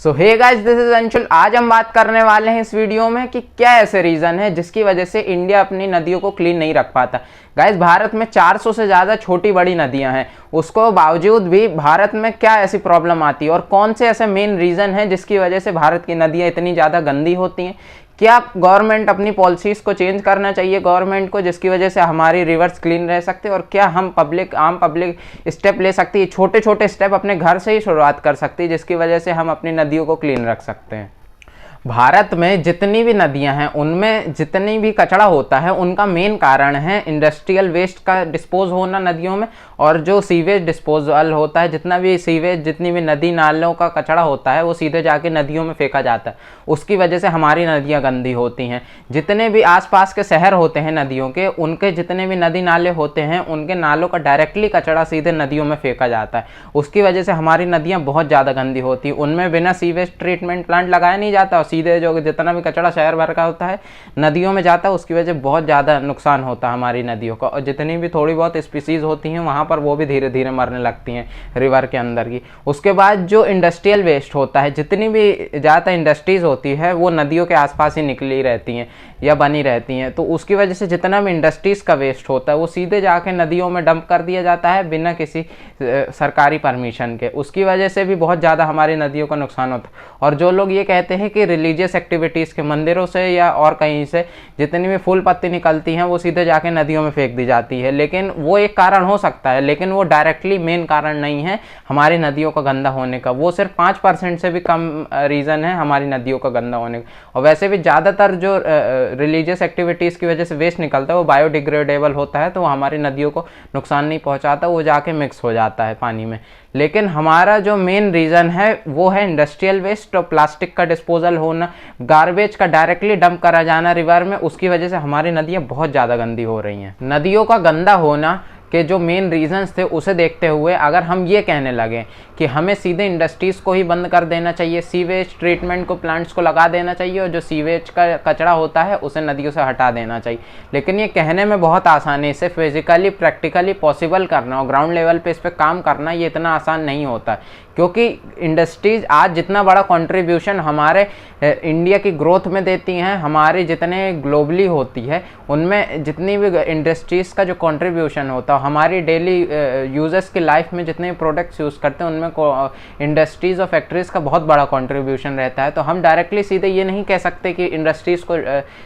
So hey guys, this is Anshul. आज हम बात करने वाले हैं इस वीडियो में कि क्या ऐसे रीज़न है जिसकी वजह से इंडिया अपनी नदियों को क्लीन नहीं रख पाता। गाइस, भारत में 400 से ज़्यादा छोटी बड़ी नदियां हैं, उसको बावजूद भी भारत में क्या ऐसी प्रॉब्लम आती है और कौन से ऐसे मेन रीज़न हैं जिसकी वजह से भारत की नदियां इतनी ज़्यादा गंदी होती हैं। क्या गवर्नमेंट अपनी पॉलिसीज़ को चेंज करना चाहिए गवर्नमेंट को, जिसकी वजह से हमारी रिवर्स क्लीन रह सकते हैं, और क्या हम आम पब्लिक स्टेप ले सकती है, छोटे छोटे स्टेप अपने घर से ही शुरुआत कर सकती है जिसकी वजह से हम अपनी नदियों को क्लीन रख सकते हैं। भारत में जितनी भी नदियां हैं उनमें जितनी भी कचरा होता है उनका मेन कारण है इंडस्ट्रियल वेस्ट का डिस्पोज होना नदियों में, और जो सीवेज डिस्पोजल होता है, जितना भी सीवेज, जितनी भी नदी नालों का कचरा होता है वो सीधे जाके नदियों में फेंका जाता है। उसकी वजह से हमारी नदियां गंदी होती हैं। जितने भी आसपास के शहर होते हैं नदियों के, उनके जितने भी नदी नाले होते हैं उनके नालों का डायरेक्टली कचरा सीधे नदियों में फेंका जाता है। उसकी वजह से हमारी नदियाँ बहुत ज़्यादा गंदी होती हैं। उनमें बिना सीवेज ट्रीटमेंट प्लांट लगाया नहीं जाता, सीधे जो जितना भी कचरा शहर भर का होता है नदियों में जाता है। उसकी वजह से बहुत ज़्यादा नुकसान होता है हमारी नदियों का, और जितनी भी थोड़ी बहुत स्पीसीज होती हैं वहाँ पर वो भी धीरे धीरे मरने लगती हैं रिवर के अंदर की। उसके बाद जो इंडस्ट्रियल वेस्ट होता है, जितनी भी ज़्यादा इंडस्ट्रीज़ होती है वो नदियों के आसपास ही निकली रहती हैं या बनी रहती हैं, तो उसकी वजह से जितना भी इंडस्ट्रीज़ का वेस्ट होता है वो सीधे जाके नदियों में डंप कर दिया जाता है बिना किसी सरकारी परमिशन के। उसकी वजह से भी बहुत ज़्यादा हमारी नदियों का नुकसान होता है। और जो लोग ये कहते हैं कि रिलीजियस एक्टिविटीज़ के मंदिरों से या और कहीं से जितनी भी फूल पत्ती निकलती हैं वो सीधे जाके नदियों में फेंक दी जाती है, लेकिन वो एक कारण हो सकता है, लेकिन वो डायरेक्टली मेन कारण नहीं है हमारी नदियों का गंदा होने का। वो सिर्फ 5% से भी कम रीज़न है हमारी नदियों का गंदा होने का। और वैसे भी ज़्यादातर जो रिलीजियस एक्टिविटीज़ की वजह से वेस्ट निकलता है वो बायोडिग्रेडेबल होता है, तो वो हमारी नदियों को नुकसान नहीं पहुँचाता, वो जाके मिक्स हो जाता है पानी में। लेकिन हमारा जो मेन रीज़न है वो है इंडस्ट्रियल वेस्ट और प्लास्टिक का डिस्पोजल होना, गार्बेज का डायरेक्टली डंप करा जाना रिवर में। उसकी वजह से हमारी नदियाँ बहुत ज़्यादा गंदी हो रही हैं। नदियों का गंदा होना के जो मेन रीजंस थे उसे देखते हुए अगर हम ये कहने लगे कि हमें सीधे इंडस्ट्रीज़ को ही बंद कर देना चाहिए, सीवेज ट्रीटमेंट को, प्लांट्स को लगा देना चाहिए, और जो सीवेज का कचरा होता है उसे नदियों से हटा देना चाहिए, लेकिन ये कहने में बहुत आसान है। इसे फिजिकली प्रैक्टिकली पॉसिबल करना और ग्राउंड लेवल पे इस पर काम करना ये इतना आसान नहीं होता, क्योंकि इंडस्ट्रीज़ आज जितना बड़ा कंट्रीब्यूशन हमारे इंडिया की ग्रोथ में देती हैं, हमारे जितने ग्लोबली होती है उनमें जितनी भी इंडस्ट्रीज़ का जो कंट्रीब्यूशन होता है, हमारी डेली यूजर्स की लाइफ में जितने प्रोडक्ट्स यूज़ करते हैं उनमें इंडस्ट्रीज़ और फैक्ट्रीज़ का बहुत बड़ा कंट्रीब्यूशन रहता है। तो हम डायरेक्टली सीधे ये नहीं कह सकते कि इंडस्ट्रीज़ को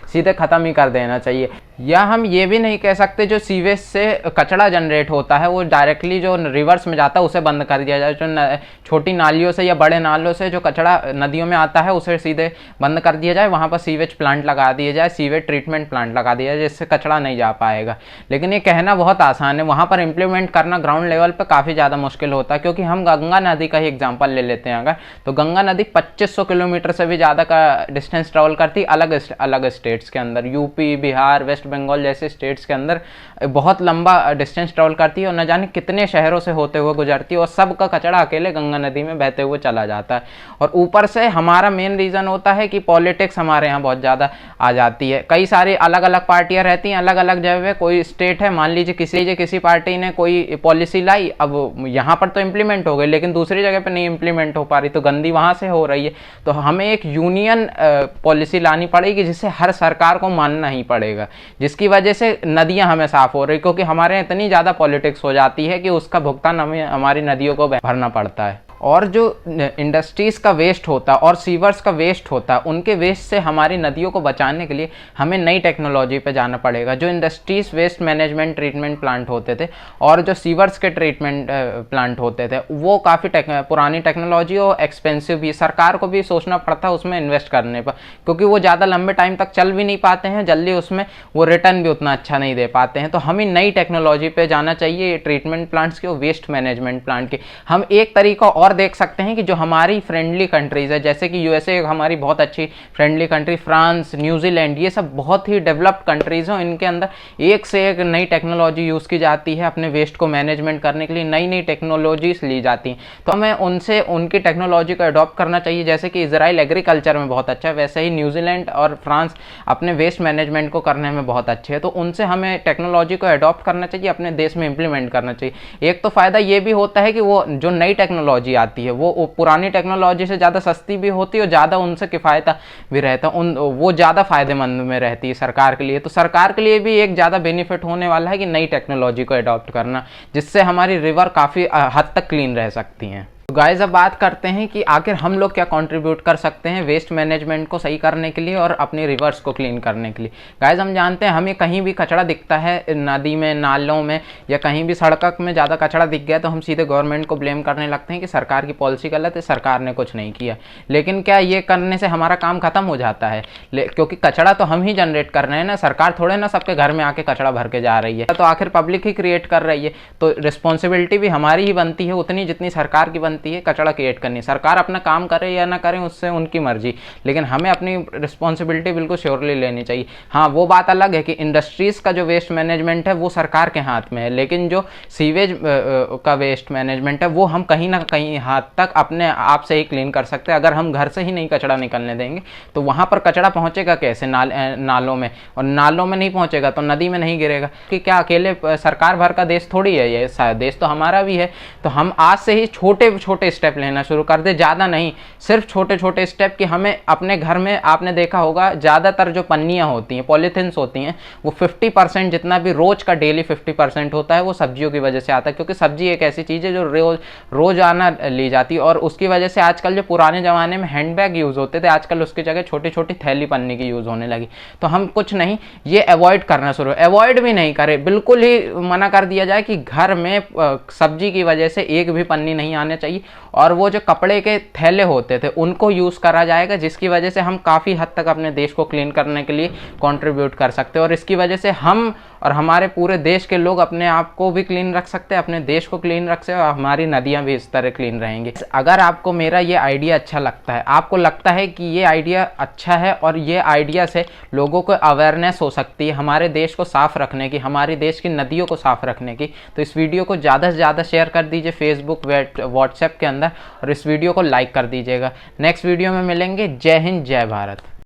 सीधे ख़त्म ही कर देना चाहिए, या हम ये भी नहीं कह सकते जो सीवेज से कचरा जनरेट होता है वो डायरेक्टली जो रिवर्स में जाता है उसे बंद कर दिया जाए। जो छोटी नालियों से या बड़े नालों से जो कचरा नदियों में आता है उसे सीधे बंद कर दिया जाए, वहाँ पर सीवेज प्लांट लगा दिया जाए, सीवेज ट्रीटमेंट प्लांट लगा दिया जाए जिससे कचरा नहीं जा पाएगा। लेकिन ये कहना बहुत आसान है, वहाँ पर इम्प्लीमेंट करना ग्राउंड लेवल पर काफ़ी ज़्यादा मुश्किल होता है। क्योंकि हम गंगा नदी का ही एग्जाम्पल ले लेते हैं अगर, तो गंगा नदी 2500 किलोमीटर से भी ज़्यादा का डिस्टेंस ट्रेवल करती है अलग अलग स्टेट्स के अंदर, यूपी, बिहार, वेस्ट बंगाल जैसे स्टेट्स के अंदर बहुत लंबा डिस्टेंस ट्रेवल करती है और न जाने कितने शहरों से होते हुए गुजरती है, और सबका कचरा अकेले गंगा नदी में बहते हुए चला जाता है। और ऊपर से हमारा मेन रीज़न होता है कि पॉलिटिक्स हमारे यहाँ बहुत ज़्यादा आ जाती है। कई सारी अलग अलग पार्टियाँ रहती हैं अलग अलग जगह। कोई स्टेट है, मान लीजिए किसी पार्टी ने कोई पॉलिसी लाई, अब यहाँ पर तो इम्प्लीमेंट हो गई लेकिन दूसरी जगह पर नहीं इम्प्लीमेंट हो पा रही, तो गंदी वहाँ से हो रही है। तो हमें एक यूनियन पॉलिसी लानी पड़ेगी जिसे हर सरकार को मानना ही पड़ेगा, जिसकी वजह से नदियाँ हमें साफ हो रही, क्योंकि हमारे यहाँ इतनी ज़्यादा पॉलिटिक्स हो जाती है कि उसका भुगतान हमें हमारी नदियों को भरना पड़ता है। और जो इंडस्ट्रीज़ का वेस्ट होता है और सीवर्स का वेस्ट होता है, उनके वेस्ट से हमारी नदियों को बचाने के लिए हमें नई टेक्नोलॉजी पे जाना पड़ेगा। जो industries waste management treatment plant होते थे और जो सीवर्स के ट्रीटमेंट प्लांट होते थे वो काफ़ी पुरानी टेक्नोलॉजी और एक्सपेंसिव भी, सरकार को भी सोचना पड़ता है उसमें इन्वेस्ट करने पर, क्योंकि वो ज़्यादा लंबे टाइम तक चल भी नहीं पाते हैं जल्दी, उसमें वो रिटर्न भी उतना अच्छा नहीं दे पाते हैं। तो हमें नई टेक्नोलॉजी पर जाना चाहिए ट्रीटमेंट प्लांट्स की और वेस्ट मैनेजमेंट प्लांट की। हम एक तरीका और देख सकते हैं कि जो हमारी फ्रेंडली कंट्रीज़ है, जैसे कि यूएसए हमारी बहुत अच्छी फ्रेंडली कंट्री, फ्रांस, न्यूजीलैंड, ये सब बहुत ही डेवलप्ड कंट्रीज़ हैं। इनके अंदर एक से एक नई टेक्नोलॉजी यूज़ की जाती है अपने वेस्ट को मैनेजमेंट करने के लिए, नई नई टेक्नोलॉजीज ली जाती हैं। तो हमें उनसे उनकी टेक्नोलॉजी को अडॉप्ट करना चाहिए। जैसे कि इजराइल एग्रीकल्चर में बहुत अच्छा है, वैसे ही न्यूजीलैंड और फ्रांस अपने वेस्ट मैनेजमेंट को करने में बहुत अच्छे हैं। तो उनसे हमें टेक्नोलॉजी को अडॉप्ट करना चाहिए, अपने देश में इंप्लीमेंट करना चाहिए। एक तो फ़ायदा ये भी होता है कि वो जो नई टेक्नोलॉजी आती है, वो पुरानी टेक्नोलॉजी से ज़्यादा सस्ती भी होती है और ज़्यादा उनसे किफ़ायता भी रहता है, वो ज़्यादा फ़ायदेमंद में रहती है सरकार के लिए। तो सरकार के लिए भी एक ज़्यादा बेनिफिट होने वाला है कि नई टेक्नोलॉजी को अडॉप्ट करना, जिससे हमारी रिवर काफ़ी हद तक क्लीन रह सकती हैं। तो गाइस अब बात करते हैं कि आखिर हम लोग क्या कंट्रीब्यूट कर सकते हैं वेस्ट मैनेजमेंट को सही करने के लिए और अपनी रिवर्स को क्लीन करने के लिए। गाइस हम जानते हैं हमें कहीं भी कचरा दिखता है, नदी में, नालों में या कहीं भी सड़क में ज़्यादा कचरा दिख गया तो हम सीधे गवर्नमेंट को ब्लेम करने लगते हैं कि सरकार की पॉलिसी गलत है, सरकार ने कुछ नहीं किया। लेकिन क्या ये करने से हमारा काम खत्म हो जाता है? क्योंकि कचरा तो हम ही जनरेट कर रहे हैं ना, सरकार थोड़े ना सबके घर में आके कचरा भर के जा रही है, तो आखिर पब्लिक ही क्रिएट कर रही है। तो रिस्पॉन्सिबिलिटी भी हमारी ही बनती है उतनी जितनी सरकार की बनती है कचरा क्रिएट करनी। सरकार अपना काम करे या ना करे उससे उनकी मर्जी, लेकिन हमें अपनी रिस्पॉन्सिबिलिटी बिल्कुल श्योरली लेनी चाहिए। हाँ, वो बात अलग है कि इंडस्ट्रीज का जो वेस्ट मैनेजमेंट है वो सरकार के हाथ में है, लेकिन जो सीवेज का वेस्ट मैनेजमेंट है वो हम कहीं ना कहीं हद तक अपने आप से ही क्लीन कर सकते हैं। अगर हम घर से ही नहीं कचरा निकलने देंगे तो वहाँ पर कचरा पहुँचेगा कैसे? नालों में, और नालों में नहीं पहुँचेगा तो नदी में नहीं गिरेगा। कि क्या अकेले सरकार भर का देश थोड़ी है ये, देश तो हमारा भी है। तो हम आज से ही छोटे छोटे स्टेप लेना शुरू कर दे, ज़्यादा नहीं, सिर्फ छोटे छोटे स्टेप। कि हमें अपने घर में, आपने देखा होगा ज़्यादातर जो पन्नियाँ होती हैं, पॉलीथिन्स होती हैं, वो 50% जितना भी रोज़ का डेली 50% होता है वो सब्जियों की वजह से आता है। क्योंकि सब्जी एक ऐसी चीज़ है जो रोज़ाना ली जाती है, और उसकी वजह से आजकल जो पुराने ज़माने में हैंडबैग यूज़ होते थे, आजकल उसकी जगह छोटी छोटी थैली पन्नी की यूज़ होने लगी। तो हम कुछ नहीं, ये अवॉइड करना शुरू, अवॉइड भी नहीं करें, बिल्कुल ही मना कर दिया जाए कि घर में सब्जी की वजह से एक भी पन्नी नहीं आना चाहिए। और वो जो कपड़े के थैले होते थे उनको यूज़ करा जाएगा, जिसकी वजह से हम काफ़ी हद तक अपने देश को क्लीन करने के लिए कंट्रीब्यूट कर सकते हैं। और इसकी वजह से हम और हमारे पूरे देश के लोग अपने आप को भी क्लीन रख सकते हैं, अपने देश को क्लीन रख सकते हैं, और हमारी नदियाँ भी इस तरह क्लीन रहेंगी। अगर आपको मेरा ये आइडिया अच्छा लगता है, आपको लगता है कि ये आइडिया अच्छा है और ये आइडिया से लोगों को अवेयरनेस हो सकती है हमारे देश को साफ़ रखने की, हमारे देश की नदियों को साफ़ रखने की, तो इस वीडियो को ज़्यादा से ज़्यादा शेयर कर दीजिए फेसबुक, व्हाट्सएप के अंदर, और इस वीडियो को लाइक कर दीजिएगा। नेक्स्ट वीडियो में मिलेंगे। जय हिंद, जय भारत।